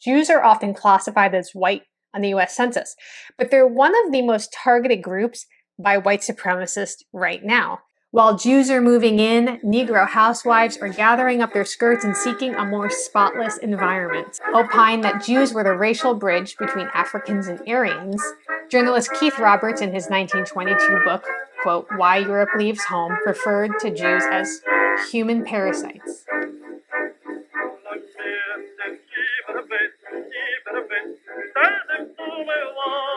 Jews are often classified as white on the US Census, but they're one of the most targeted groups by white supremacists right now. While Jews are moving in, Negro housewives are gathering up their skirts and seeking a more spotless environment. Opined that Jews were the racial bridge between Africans and Aryans, journalist Keith Roberts in his 1922 book, quote, Why Europe Leaves Home, referred to Jews as human parasites.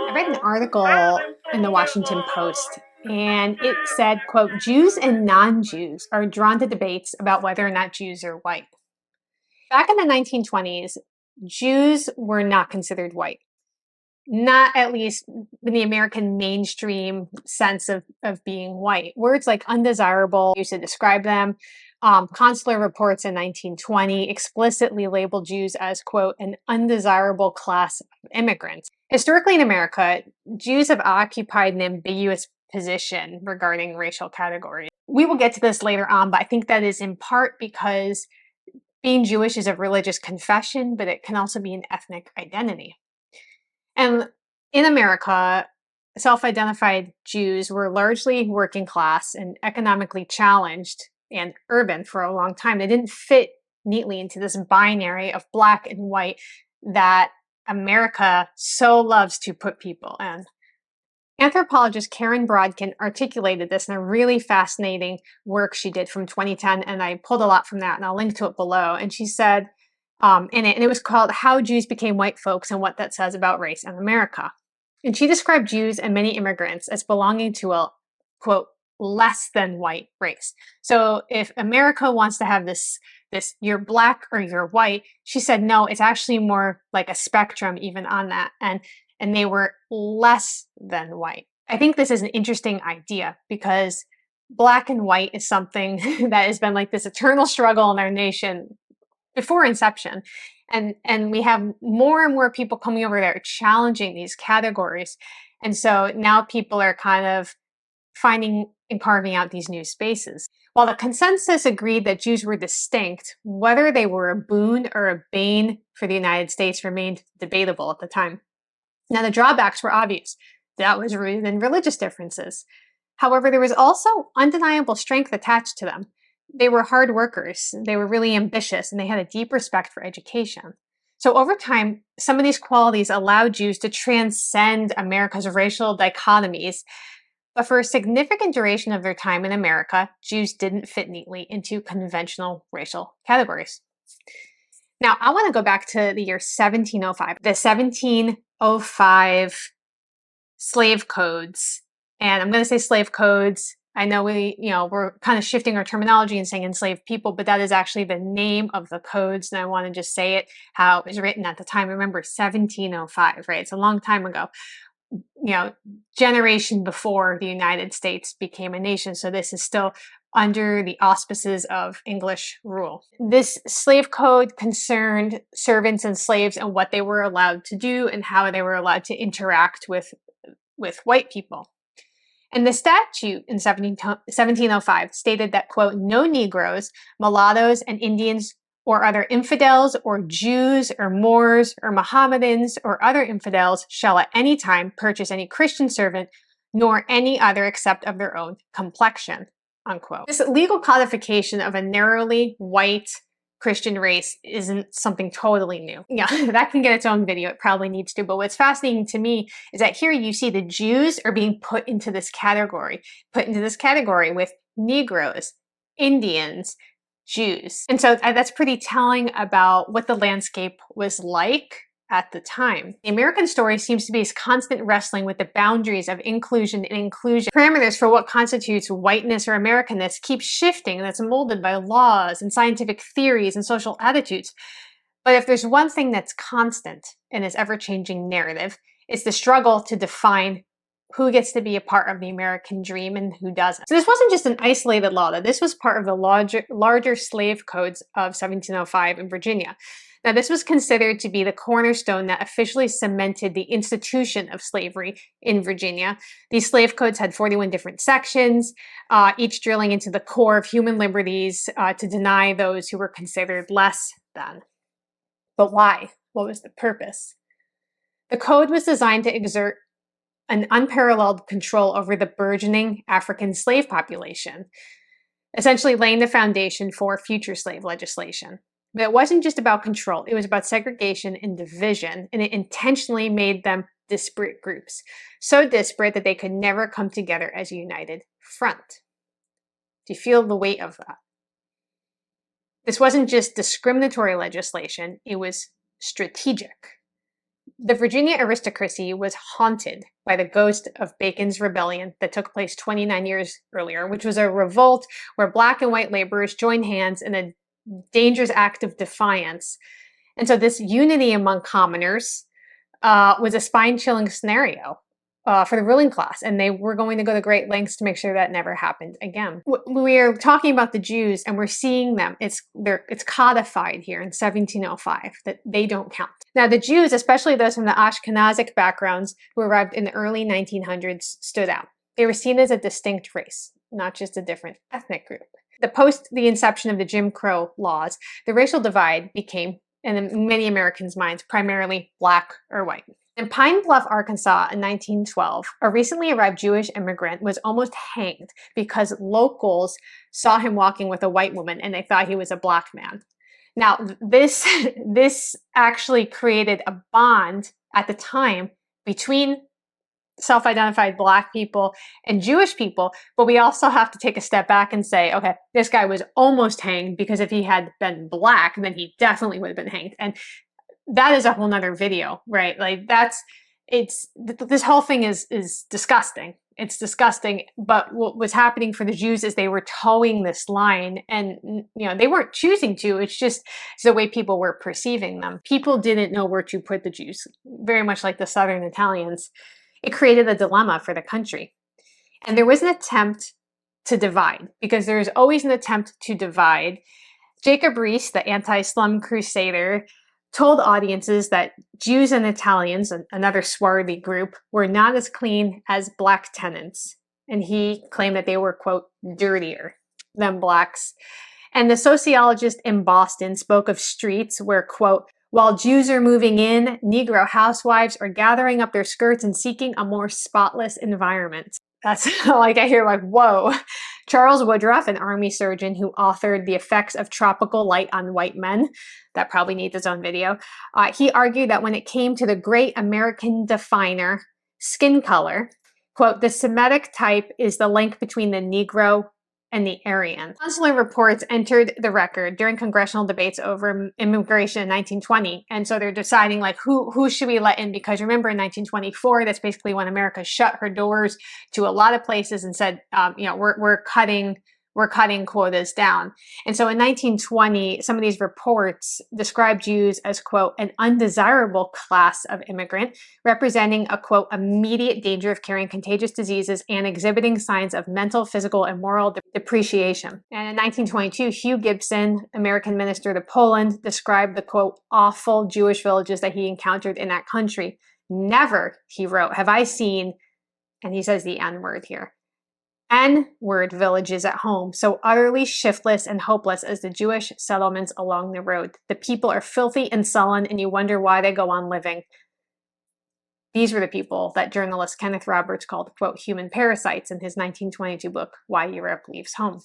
I read an article in the Washington Post, and it said, quote, Jews and non-Jews are drawn to debates about whether or not Jews are white. Back in the 1920s, Jews were not considered white. Not at least in the American mainstream sense of being white. Words like undesirable used to describe them. Consular reports in 1920 explicitly labeled Jews as, quote, an undesirable class of immigrants. Historically in America, Jews have occupied an ambiguous position regarding racial categories. We will get to this later on, but I think that is in part because being Jewish is a religious confession, but it can also be an ethnic identity. And in America, self-identified Jews were largely working class and economically challenged and urban for a long time. They didn't fit neatly into this binary of black and white that America so loves to put people in. Anthropologist Karen Brodkin articulated this in a really fascinating work she did from 2010, and I pulled a lot from that, and I'll link to it below. And she said, and it was called How Jews Became White Folks and What That Says About Race in America. And she described Jews and many immigrants as belonging to a, quote, less than white race. So if America wants to have this you're black or you're white, she said, no, it's actually more like a spectrum even on that. And they were less than white. I think this is an interesting idea because black and white is something that has been like this eternal struggle in our nation before inception. And we have more and more people coming over that are challenging these categories. And so now people are kind of finding and carving out these new spaces. While the consensus agreed that Jews were distinct, whether they were a boon or a bane for the United States remained debatable at the time. Now, the drawbacks were obvious. That was rooted in religious differences. However, there was also undeniable strength attached to them. They were hard workers, they were really ambitious, and they had a deep respect for education. So over time, some of these qualities allowed Jews to transcend America's racial dichotomies. But for a significant duration of their time in America, Jews didn't fit neatly into conventional racial categories. Now, I want to go back to the year 1705, the 1705 slave codes. And I'm going to say slave codes. I know we're kind of shifting our terminology and saying enslaved people, but that is actually the name of the codes. And I want to just say it how it was written at the time. Remember, 1705, right? It's a long time ago. Generation before the United States became a nation. So this is still under the auspices of English rule. This slave code concerned servants and slaves and what they were allowed to do and how they were allowed to interact with white people. And the statute in 1705 stated that, quote, no Negroes, mulattoes, and Indians or other infidels or Jews or Moors or Mohammedans or other infidels shall at any time purchase any Christian servant, nor any other except of their own complexion, unquote. This legal codification of a narrowly white Christian race isn't something totally new. Yeah, that can get its own video. It probably needs to. But what's fascinating to me is that here you see the Jews are being put into this category with Negroes, Indians, Jews. And so that's pretty telling about what the landscape was like at the time. The American story seems to be this constant wrestling with the boundaries of inclusion and inclusion. Parameters for what constitutes whiteness or Americanness keep shifting, and that's molded by laws and scientific theories and social attitudes. But if there's one thing that's constant in this ever-changing narrative, it's the struggle to define who gets to be a part of the American dream and who doesn't. So this wasn't just an isolated law, that this was part of the larger slave codes of 1705 in Virginia. Now, this was considered to be the cornerstone that officially cemented the institution of slavery in Virginia. These slave codes had 41 different sections, each drilling into the core of human liberties to deny those who were considered less than. But why? What was the purpose? The code was designed to exert an unparalleled control over the burgeoning African slave population, essentially laying the foundation for future slave legislation. But it wasn't just about control, it was about segregation and division, and it intentionally made them disparate groups, so disparate that they could never come together as a united front. Do you feel the weight of that? This wasn't just discriminatory legislation, it was strategic. The Virginia aristocracy was haunted by the ghost of Bacon's Rebellion that took place 29 years earlier, which was a revolt where black and white laborers joined hands in a dangerous act of defiance. And so this unity among commoners was a spine-chilling scenario for the ruling class, and they were going to go to great lengths to make sure that never happened again. We're talking about the Jews, and we're seeing them. It's codified here in 1705 that they don't count. Now, the Jews, especially those from the Ashkenazic backgrounds who arrived in the early 1900s, stood out. They were seen as a distinct race, not just a different ethnic group. Post the inception of the Jim Crow laws, the racial divide became, in many Americans' minds, primarily black or white. In Pine Bluff, Arkansas in 1912, a recently arrived Jewish immigrant was almost hanged because locals saw him walking with a white woman and they thought he was a black man. Now, this actually created a bond at the time between self-identified black people and Jewish people, but we also have to take a step back and say, okay, this guy was almost hanged, because if he had been black, then he definitely would have been hanged. And that is a whole nother video, right? Like this whole thing is disgusting. It's disgusting. But what was happening for the Jews is they were towing this line, and they weren't choosing to. It's just the way people were perceiving them. People didn't know where to put the Jews, very much like the Southern Italians. It created a dilemma for the country. And there was an attempt to divide, because there's always an attempt to divide. Jacob Riis, the anti-slum crusader, told audiences that Jews and Italians, another swarthy group, were not as clean as black tenants. And he claimed that they were, quote, dirtier than blacks. And the sociologist in Boston spoke of streets where, quote, while Jews are moving in, Negro housewives are gathering up their skirts and seeking a more spotless environment. That's like, I hear like, whoa. Charles Woodruff, an army surgeon who authored The Effects of Tropical Light on White Men, that probably needs its own video, he argued that when it came to the great American definer, skin color, quote, the Semitic type is the link between the Negro and the Aryan. Consular reports entered the record during congressional debates over immigration in 1920. And so they're deciding, like, who should we let in? Because remember, in 1924, that's basically when America shut her doors to a lot of places and said, we're cutting quotas down. And so in 1920, some of these reports describe Jews as, quote, an undesirable class of immigrant, representing a, quote, immediate danger of carrying contagious diseases and exhibiting signs of mental, physical, and moral depreciation. And in 1922, Hugh Gibson, American minister to Poland, described the, quote, awful Jewish villages that he encountered in that country. Never, he wrote, have I seen, and he says the N-word here, N-word villages at home, so utterly shiftless and hopeless as the Jewish settlements along the road. The people are filthy and sullen, and you wonder why they go on living. These were the people that journalist Kenneth Roberts called, quote, human parasites in his 1922 book, Why Europe Leaves Home.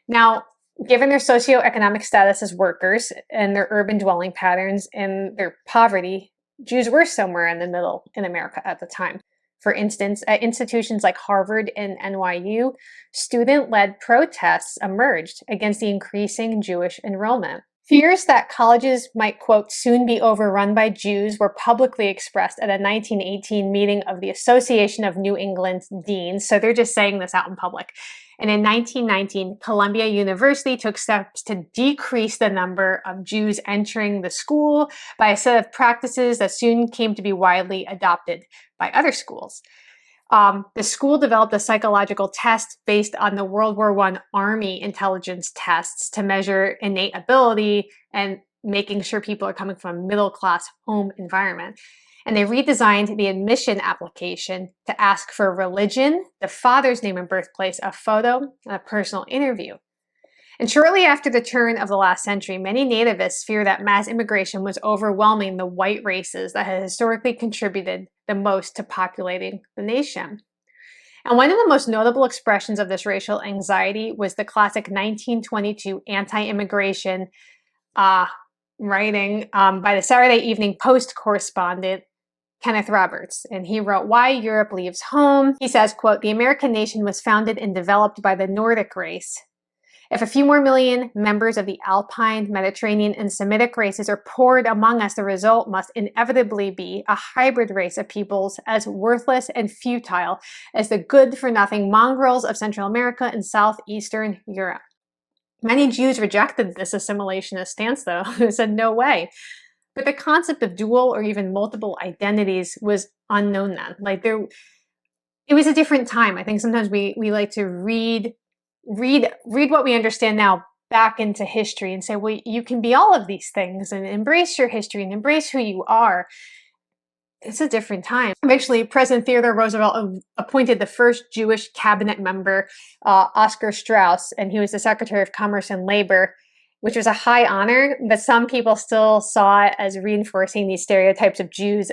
Now, given their socioeconomic status as workers and their urban dwelling patterns and their poverty, Jews were somewhere in the middle in America at the time. For instance, at institutions like Harvard and NYU, student-led protests emerged against the increasing Jewish enrollment. Fears that colleges might, quote, soon be overrun by Jews were publicly expressed at a 1918 meeting of the Association of New England Deans. So they're just saying this out in public. And in 1919, Columbia University took steps to decrease the number of Jews entering the school by a set of practices that soon came to be widely adopted by other schools. The school developed a psychological test based on the World War I Army intelligence tests to measure innate ability and making sure people are coming from a middle-class home environment. And they redesigned the admission application to ask for religion, the father's name and birthplace, a photo, and a personal interview. And shortly after the turn of the last century, many nativists fear that mass immigration was overwhelming the white races that had historically contributed the most to populating the nation. And one of the most notable expressions of this racial anxiety was the classic 1922 anti-immigration writing by the Saturday Evening Post correspondent Kenneth Roberts. And he wrote, "Why Europe Leaves Home." He says, quote, "The American nation was founded and developed by the Nordic race. If a few more million members of the Alpine, Mediterranean, and Semitic races are poured among us, the result must inevitably be a hybrid race of peoples as worthless and futile as the good-for-nothing mongrels of Central America and Southeastern Europe." Many Jews rejected this assimilationist stance, though. They said, no way. But the concept of dual or even multiple identities was unknown then. It was a different time. I think sometimes we like to read what we understand now back into history and say, well, you can be all of these things and embrace your history and embrace who you are. It's a different time. Eventually, President Theodore Roosevelt appointed the first Jewish cabinet member, Oscar Strauss, and he was the Secretary of Commerce and Labor, which was a high honor, but some people still saw it as reinforcing these stereotypes of Jews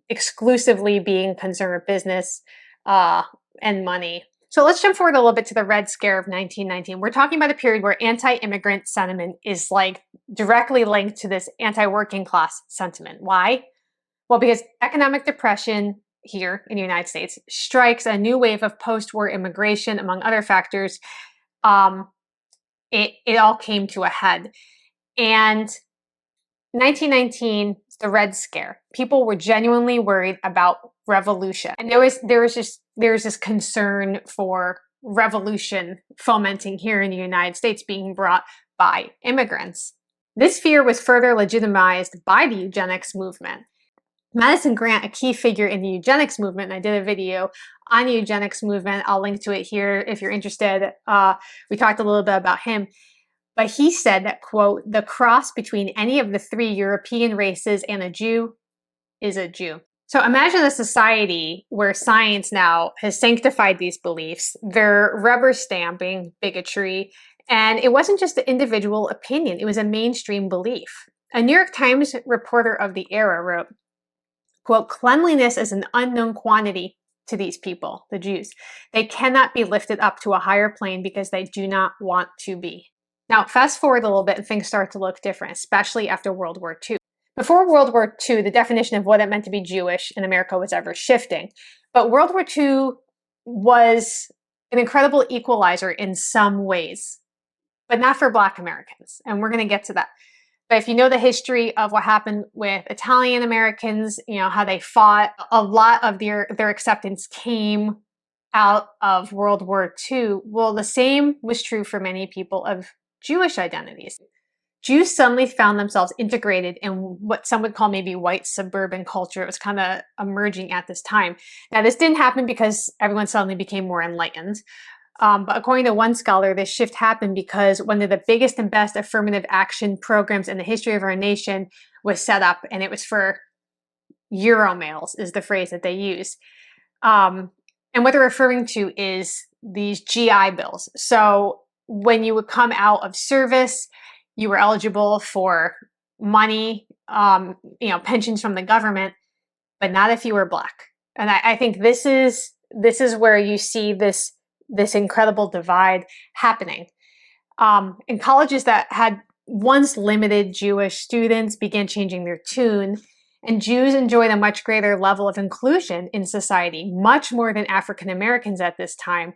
exclusively being concerned with business and money. So let's jump forward a little bit to the Red Scare of 1919. We're talking about a period where anti-immigrant sentiment is directly linked to this anti-working class sentiment. Why? Well, because economic depression here in the United States strikes a new wave of post-war immigration, among other factors. It all came to a head. And 1919, the Red Scare. People were genuinely worried about revolution. And there was this concern for revolution fomenting here in the United States being brought by immigrants. This fear was further legitimized by the eugenics movement. Madison Grant, a key figure in the eugenics movement, and I did a video on the eugenics movement. I'll link to it here if you're interested. We talked a little bit about him. But he said that, quote, "The cross between any of the three European races and a Jew is a Jew." So imagine a society where science now has sanctified these beliefs. They're rubber stamping bigotry. And it wasn't just an individual opinion. It was a mainstream belief. A New York Times reporter of the era wrote, quote, "Cleanliness is an unknown quantity to these people, the Jews. They cannot be lifted up to a higher plane because they do not want to be." Now, fast forward a little bit and things start to look different, especially after World War II. Before World War II, the definition of what it meant to be Jewish in America was ever shifting. But World War II was an incredible equalizer in some ways, but not for Black Americans. And we're going to get to that. But if you know the history of what happened with Italian Americans, you know, how they fought, a lot of their acceptance came out of World War II. Well, the same was true for many people of Jewish identities. Jews suddenly found themselves integrated in what some would call maybe white suburban culture. It was kind of emerging at this time. Now, this didn't happen because everyone suddenly became more enlightened. But according to one scholar, this shift happened because one of the biggest and best affirmative action programs in the history of our nation was set up, and it was for Euromales, is the phrase that they use. And what they're referring to is these GI bills. So when you would come out of service, you were eligible for money, pensions from the government, but not if you were Black. And I think this is where you see this incredible divide happening. And colleges that had once limited Jewish students began changing their tune, and Jews enjoyed a much greater level of inclusion in society, much more than African Americans at this time.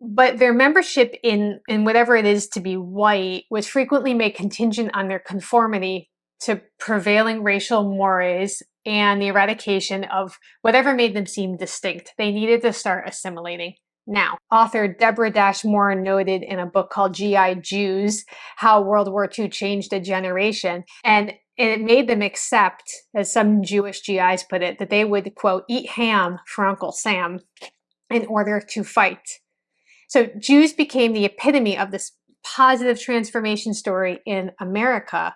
But their membership in whatever it is to be white was frequently made contingent on their conformity to prevailing racial mores and the eradication of whatever made them seem distinct. They needed to start assimilating. Now, author Deborah Dash Moore noted in a book called GI Jews how World War II changed a generation, and it made them accept, as some Jewish GIs put it, that they would, quote, "eat ham for Uncle Sam" in order to fight. So Jews became the epitome of this positive transformation story in America.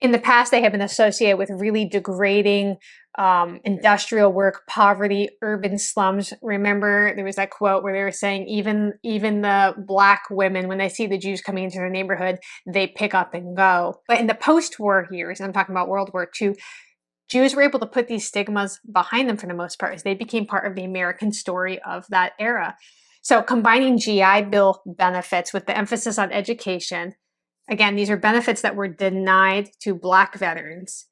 In the past, they have been associated with really degrading industrial work, poverty, urban slums. Remember, there was that quote where they were saying even the Black women, when they see the Jews coming into their neighborhood, they pick up and go. But in the post-war years, I'm talking about World War II, Jews were able to put these stigmas behind them for the most part, as they became part of the American story of that era. So combining GI Bill benefits with the emphasis on education, again, these are benefits that were denied to Black veterans.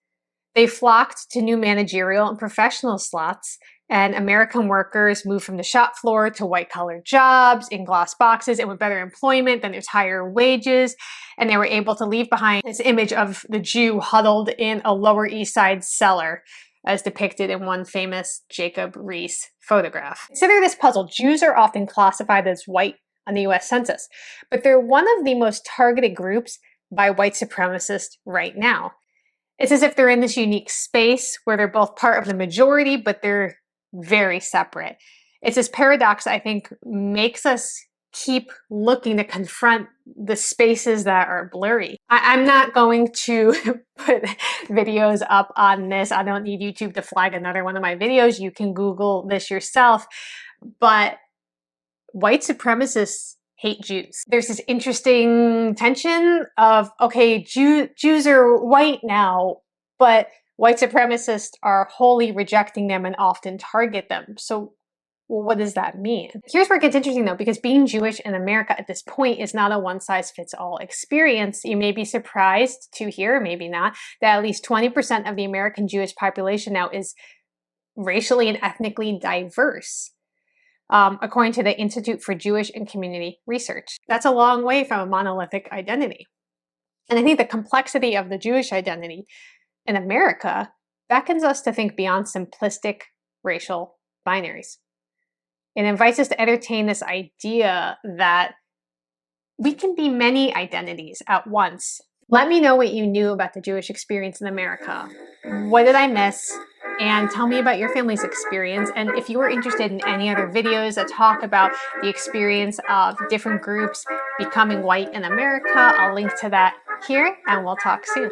They flocked to new managerial and professional slots, and American workers moved from the shop floor to white-collar jobs in glass boxes, and with better employment, then there's higher wages, and they were able to leave behind this image of the Jew huddled in a Lower East Side cellar, as depicted in one famous Jacob Riis photograph. Consider this puzzle. Jews are often classified as white on the US Census, but they're one of the most targeted groups by white supremacists right now. It's as if they're in this unique space where they're both part of the majority, but they're very separate. It's this paradox, I think, makes us keep looking to confront the spaces that are blurry. I'm not going to put videos up on this. I don't need YouTube to flag another one of my videos. You can Google this yourself. But white supremacists hate Jews. There's this interesting tension of, okay, Jews are white now, but white supremacists are wholly rejecting them and often target them. So what does that mean? Here's where it gets interesting though, because being Jewish in America at this point is not a one-size-fits-all experience. You may be surprised to hear, maybe not, that at least 20% of the American Jewish population now is racially and ethnically diverse. According to the Institute for Jewish and Community Research. That's a long way from a monolithic identity. And I think the complexity of the Jewish identity in America beckons us to think beyond simplistic racial binaries. It invites us to entertain this idea that we can be many identities at once. Let me know what you knew about the Jewish experience in America. What did I miss? And tell me about your family's experience. And if you are interested in any other videos that talk about the experience of different groups becoming white in America, I'll link to that here, and we'll talk soon.